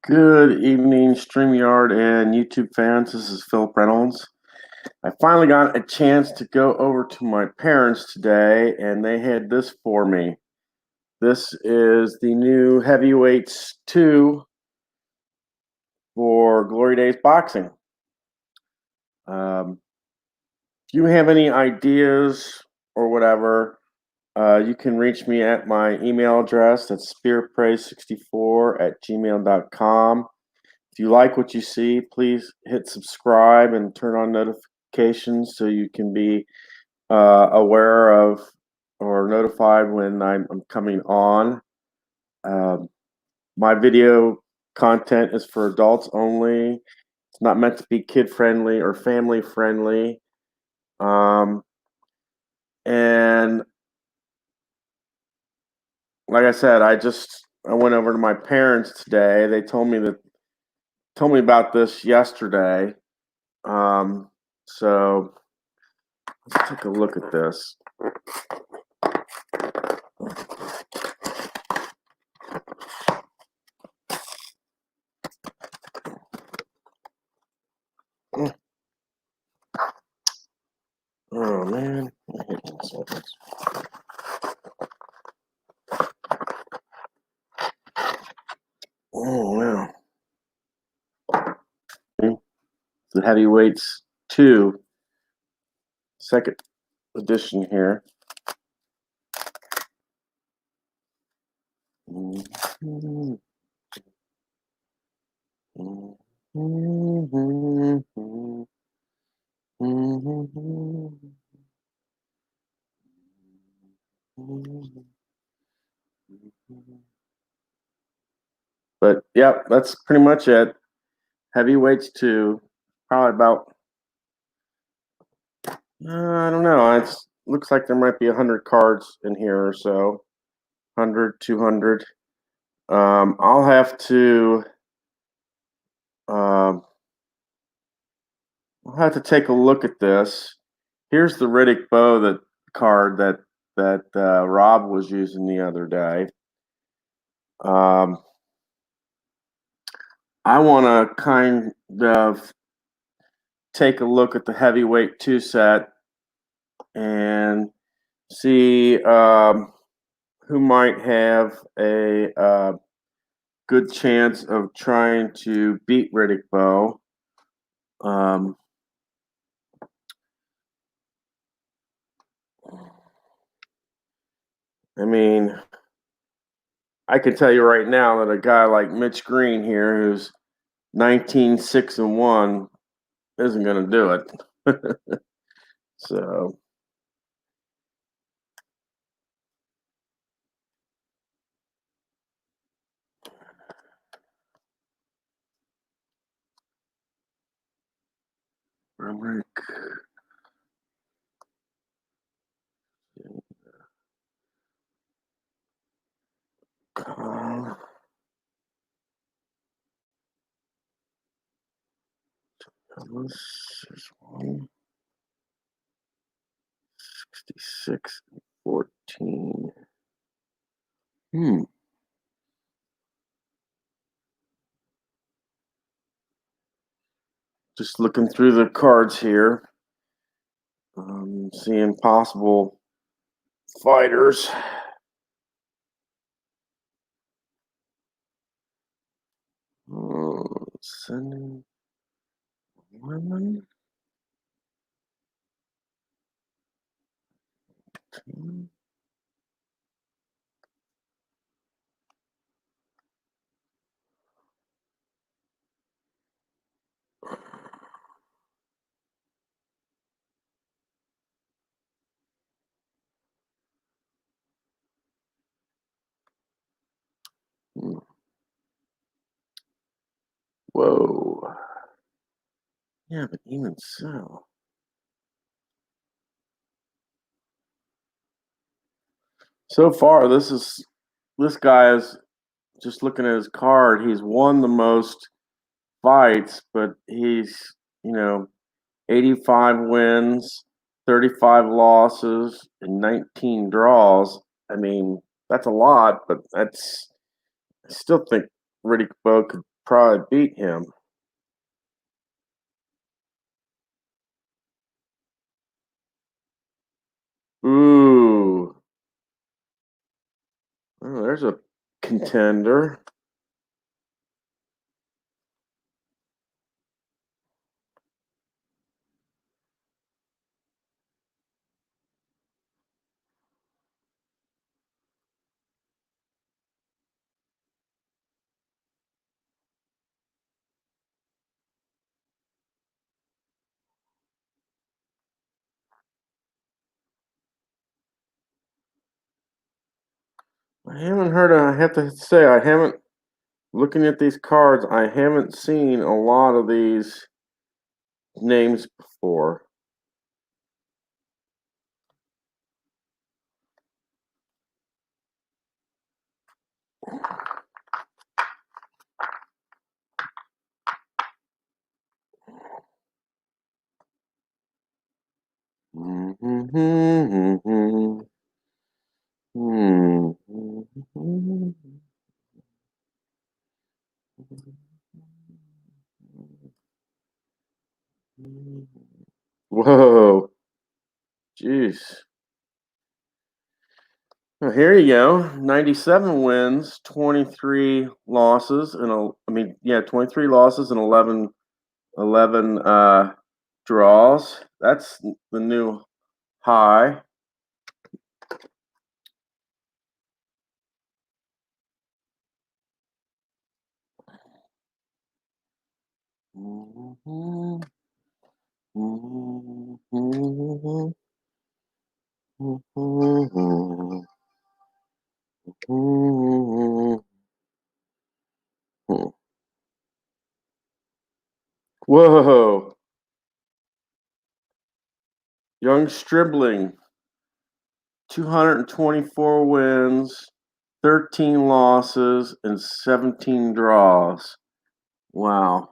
Good evening, StreamYard and YouTube fans. This is Philip Reynolds. I finally got a chance to go over to my parents today, and they had this for me. This is the new Heavyweights 2 for Glory Days Boxing. If you have any ideas or whatever, you can reach me at my email address. That's spiritpraise64@gmail.com. If you like what you see, please hit subscribe and turn on notifications so you can be aware of or notified when I'm coming on. My video content is for adults only. It's not meant to be kid-friendly or family-friendly. And like I said, I went over to my parents today. They told me about this yesterday. So let's take a look at this. Oh man, I hate this. Oh wow. The Heavyweights 2, second edition here. But yeah, that's pretty much it. Heavyweights 2, probably about I don't know. It looks like there might be 100 cards in here or so. 100, 200. I'll have to take a look at this. Here's the Riddick Bowe card that Rob was using the other day. I want to kind of take a look at the Heavyweight 2 set and see who might have a good chance of trying to beat Riddick Bowe. I mean, I can tell you right now that a guy like Mitch Green here, who's 19-6-1, isn't going to do it. So, Rick. There's one. 66-14. Just looking through the cards here. Seeing possible fighters. Sending women. Whoa. Yeah, but even so. So far, this guy is just looking at his card. He's won the most fights, but he's 85 wins, 35 losses, and 19 draws. I mean, that's a lot, but I still think Riddick Bowe could probably beat him. Ooh. Oh, there's a contender. I haven't heard of, I have to say, I haven't, looking at these cards, I haven't seen a lot of these names before. Whoa. Jeez. Well, here you go. 97 wins, 23 losses, and 23 losses and 11 draws. That's the new high. Whoa. Young Stribling, 224 wins, 13 losses, and 17 draws. Wow.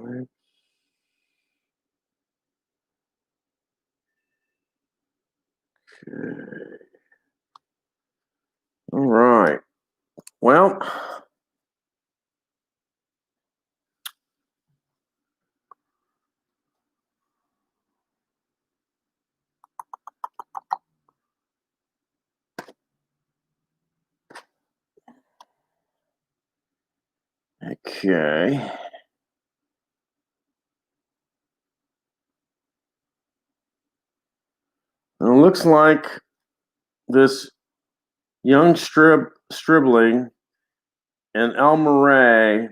Okay. All right. Well, okay. It looks like this young Stribling and El Murray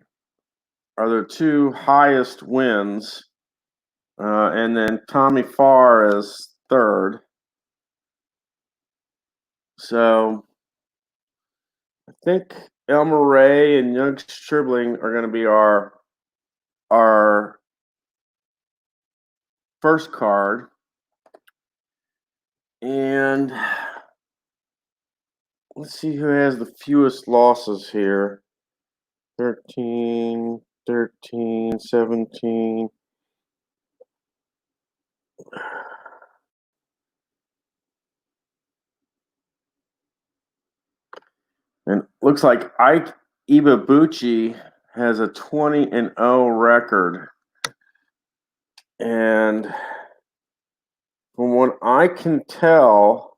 are the two highest wins, and then Tommy Farr is third. So I think El Murray and young Stribling are going to be our first card, and let's see who has the fewest losses here. 13, 13, 17. And looks like Ike Iwabuchi has a 20-0 record. And from what I can tell,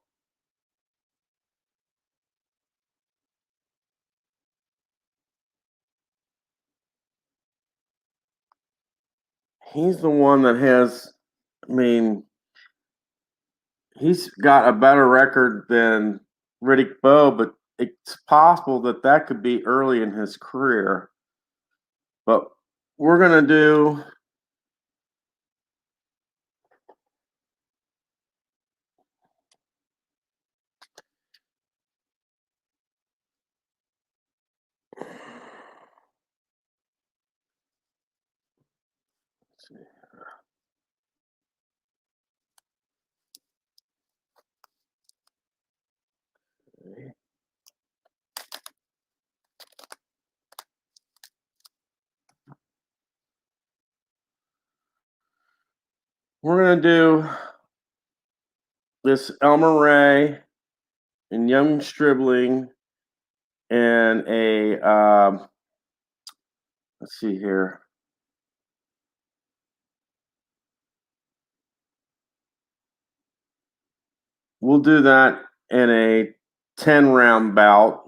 he's the one that has, I mean, he's got a better record than Riddick Bowe, but it's possible that that could be early in his career. But we're going to do we're going to do this Elmer Ray and Young Stribling and a let's see here. We'll do that in a 10-round bout.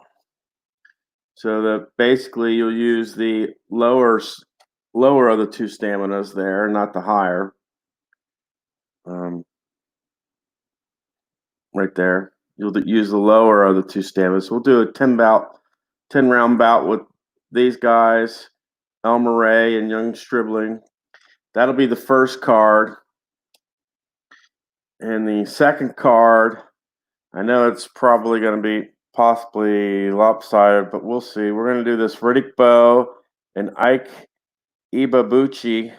So that basically you'll use the lower of the two staminas there, not the higher. Right there. You'll use the lower of the two staminas. So we'll do a 10-round bout with these guys, Elmer Ray and Young Stribling. That'll be the first card. And the second card, I know it's probably going to be possibly lopsided, but we'll see. We're going to do this Riddick Bowe and Ike Ibebuchi.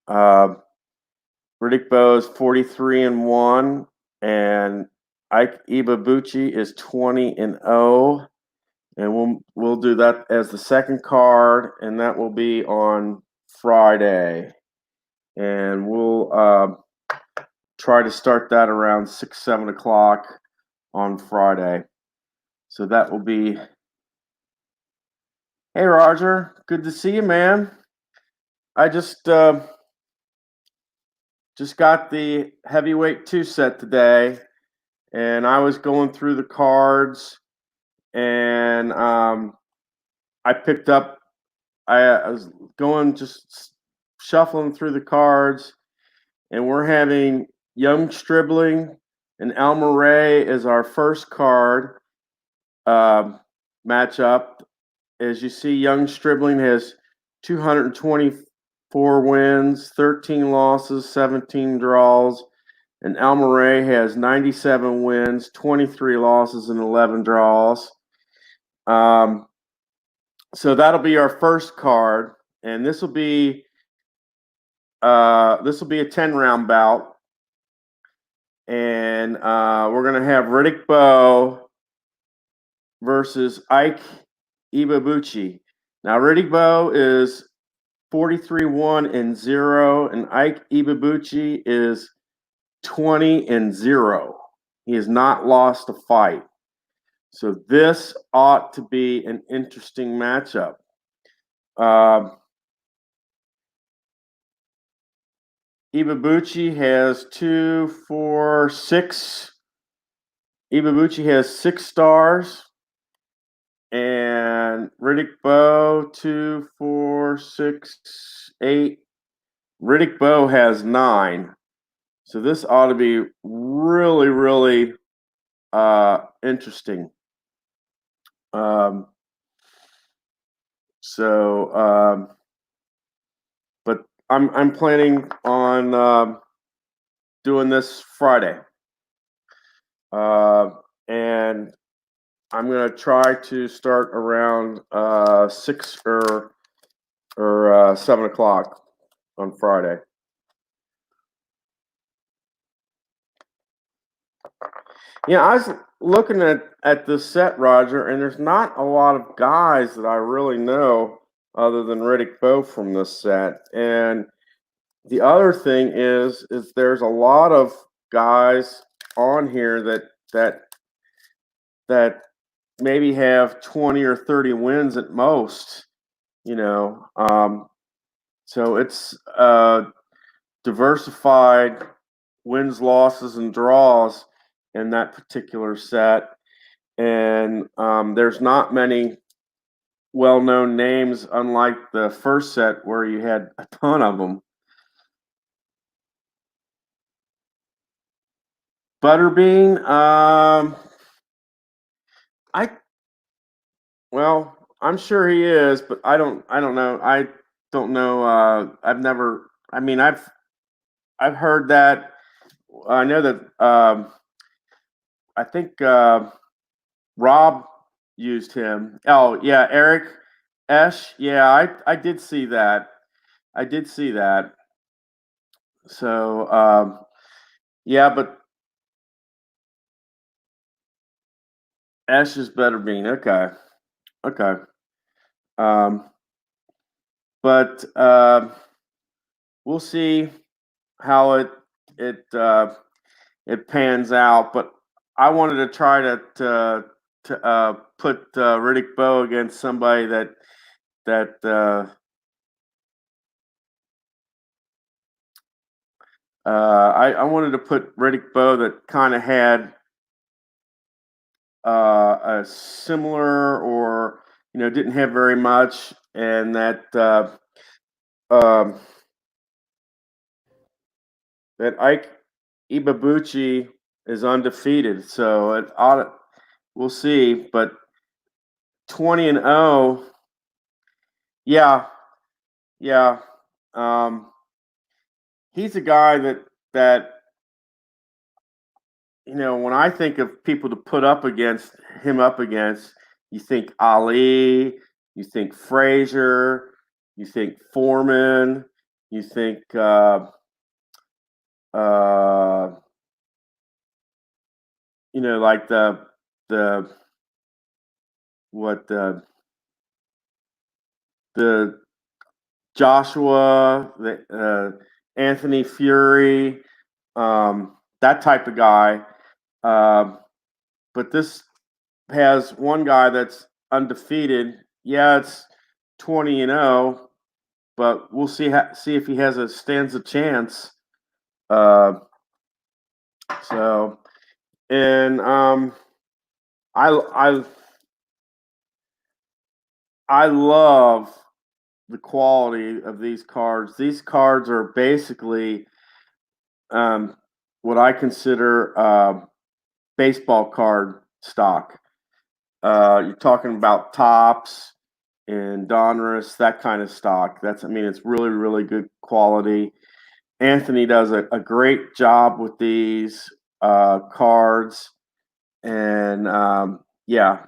Riddick Bowe is 43-1, and Ike Ibebuchi is 20-0. And we'll do that as the second card, and that will be on Friday. And we'll try to start that around 6-7 o'clock on Friday. So that will be. Hey Roger, good to see you, man. I just got the heavyweight 2 set today, and I was going through the cards, and I picked up. I was going just shuffling through the cards, and we're having Young Stribling and Elmer Ray as our first card matchup. As you see, Young Stribling has 224 wins, 13 losses, 17 draws, and Elmer Ray has 97 wins, 23 losses, and 11 draws. So that'll be our first card, and this will be a 10-round bout, and we're gonna have Riddick Bowe versus Ike Ibebuchi. Now Riddick Bowe is 43-1-0, and Ike Ibebuchi is 20-0. He has not lost a fight. So this ought to be an interesting matchup. Ibebuchi has 2, 4, 6. Ibebuchi has 6 stars. And Riddick Bowe, 2, 4, 6, 8. Riddick Bowe has 9. So this ought to be really, really interesting. But I'm planning on doing this Friday, and I'm gonna try to start around 6 or 7 o'clock on Friday. Yeah, I was looking at this set, Roger, and there's not a lot of guys that I really know other than Riddick Bowe from this set. And the other thing is there's a lot of guys on here that maybe have 20 or 30 wins at most, you know. So it's diversified wins, losses, and draws in that particular set. And there's not many well-known names, unlike the first set where you had a ton of them. Butterbean, I well, I'm sure he is, but I don't know. I don't know. I've never. I mean, I've heard that. I know that. I think Rob used him. Oh yeah, Eric Esch. Yeah, I did see that. I did see that. So yeah, but Esch is better being okay. Okay. Um, but we'll see how it it pans out. But I wanted to try to put Riddick Bowe against somebody that I wanted to put Riddick Bowe that kind of had a similar or didn't have very much, and um, that Ike Ibabuchi is undefeated. So it ought to, we'll see. But 20-0, yeah, yeah. Um, he's a guy that when I think of people to put up against, you think Ali, you think Frazier, you think Foreman, you think uh, like the what the Joshua, the Anthony Fury, that type of guy. Um, but this has one guy that's undefeated. Yeah, it's 20-0, but we'll see if he stands a chance. Uh, so and I I I love the quality of these cards. These cards are basically um, what I consider baseball card stock. You're talking about Tops and Donruss, that kind of stock. I mean, it's really, really good quality. Anthony does a great job with these cards, and yeah,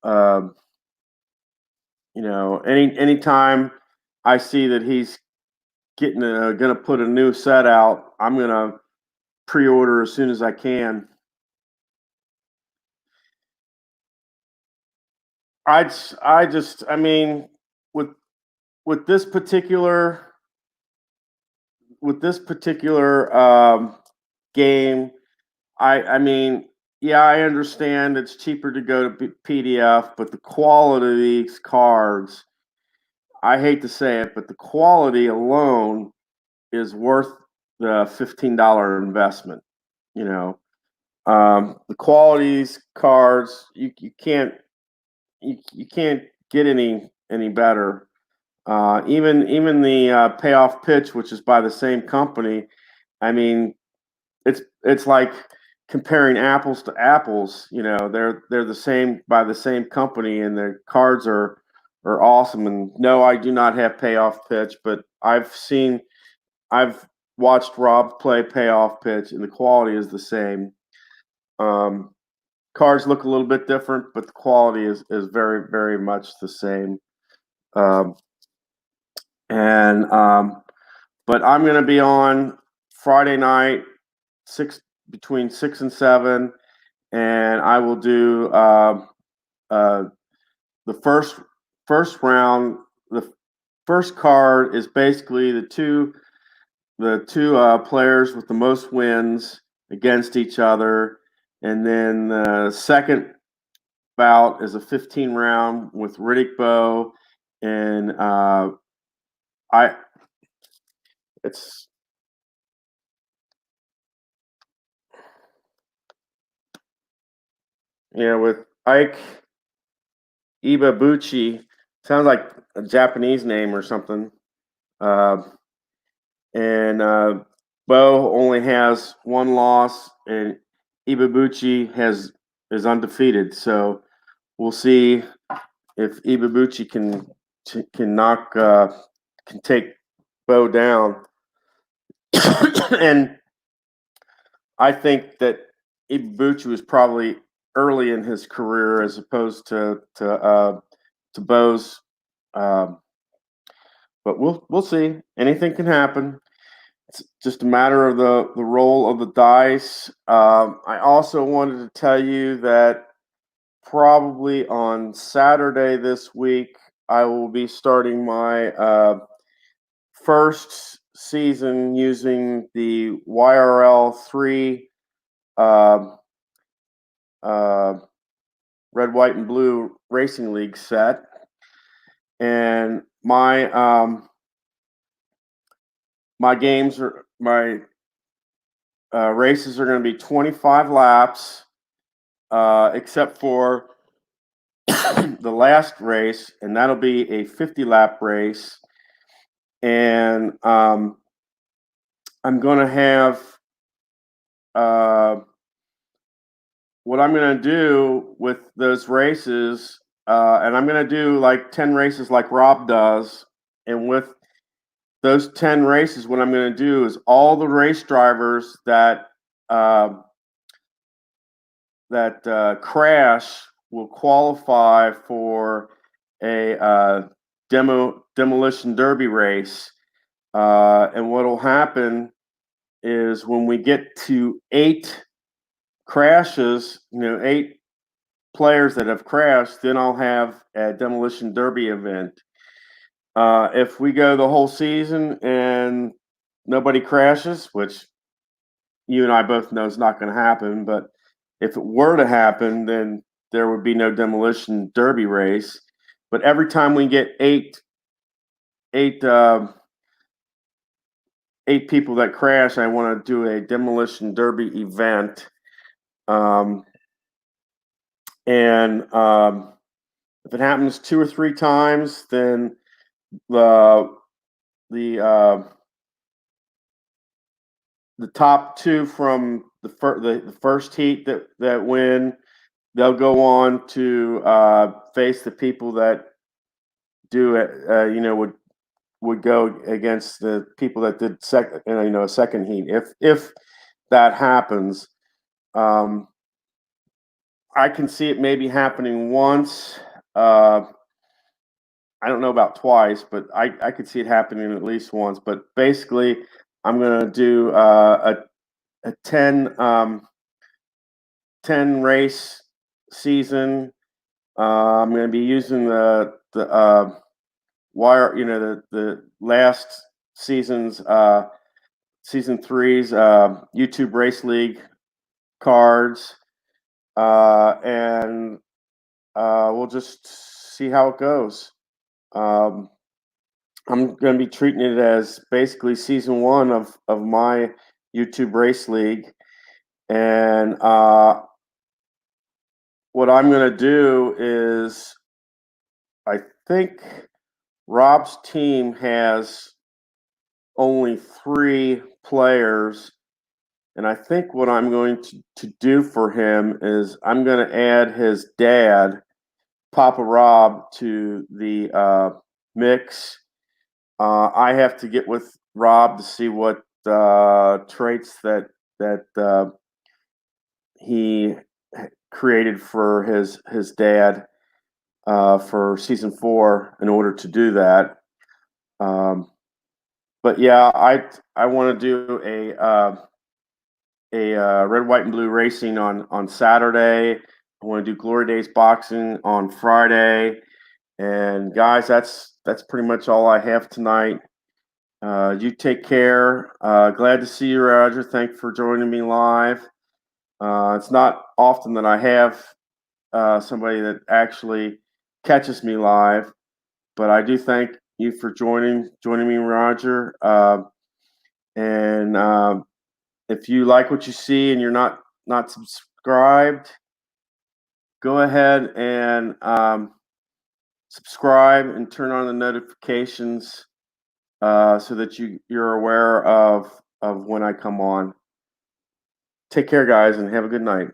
um, anytime I see that he's getting going to put a new set out, I'm going to pre-order as soon as I can. I mean, with with this particular game, I mean, yeah, I understand it's cheaper to go to PDF, but the quality of these cards, I hate to say it, but the quality alone is worth the $15 investment. You know, the quality of these cards, you can't get any better. Even the payoff pitch, which is by the same company, I mean, it's like comparing apples to apples. They're the same by the same company, and their cards are awesome. And no, I do not have payoff pitch, but I've watched Rob play payoff pitch, and the quality is the same. Um, Cards look a little bit different, but the quality is very very much the same. Um, and But I'm going to be on Friday night, six between 6 and 7, and I will do uh, the first round. The first card is basically the two players with the most wins against each other, and then the second bout is a 15 round with Riddick Bowe, and I it's with Ike Ibabuchi. Sounds like a Japanese name or something. Uh, and Bo only has one loss, and Ibabuchi has is undefeated. So we'll see if Ibubuchi can take Bo down. And I think that Ibubuchi was probably early in his career as opposed to Bo's. But we'll see. Anything can happen. It's just a matter of the roll of the dice. I also wanted to tell you that probably on Saturday this week, I will be starting my first season using the YRL 3 uh, uh, Red, White, and Blue Racing League set. And my games are my races are going to be 25 laps, except for the last race, and that'll be a 50-lap race. And I'm going to have what I'm going to do with those races, and I'm going to do like 10 races like Rob does. And with those 10 races, what I'm going to do is all the race drivers that crash will qualify for a demolition derby race. And what will happen is when we get to 8 crashes, 8 players that have crashed, then I'll have a demolition derby event. If we go the whole season and nobody crashes, which you and I both know is not going to happen, but if it were to happen, then there would be no demolition derby race. But every time we get eight people that crash, I want to do a demolition derby event. If it happens 2 or 3 times, then the top 2 from the first heat that win, they'll go on to face the people that do it. Would go against the people that did a second heat. If that happens, I can see it maybe happening once. I don't know about twice, but I could see it happening at least once. But basically, I'm going to do a 10 race season. I'm going to be using the wire, the last season's season 3's YouTube Race League cards, and we'll just see how it goes. I'm going to be treating it as basically season 1 of my YouTube Race League, and what I'm going to do is, I think Rob's team has only 3 players, and I think what I'm going to do for him is I'm going to add his dad, Papa Rob, to the mix. I have to get with Rob to see what traits that he created for his dad for season 4 in order to do that. But yeah, I want to do a red, white, and blue racing on Saturday. I want to do Glory Days boxing on Friday. And guys, that's pretty much all I have tonight. You take care. Glad to see you, Roger. Thanks for joining me live. It's not often that I have somebody that actually catches me live, but I do thank you for joining me, Roger. And if you like what you see and you're not subscribed, go ahead and subscribe and turn on the notifications so that you're aware of when I come on. Take care, guys, and have a good night.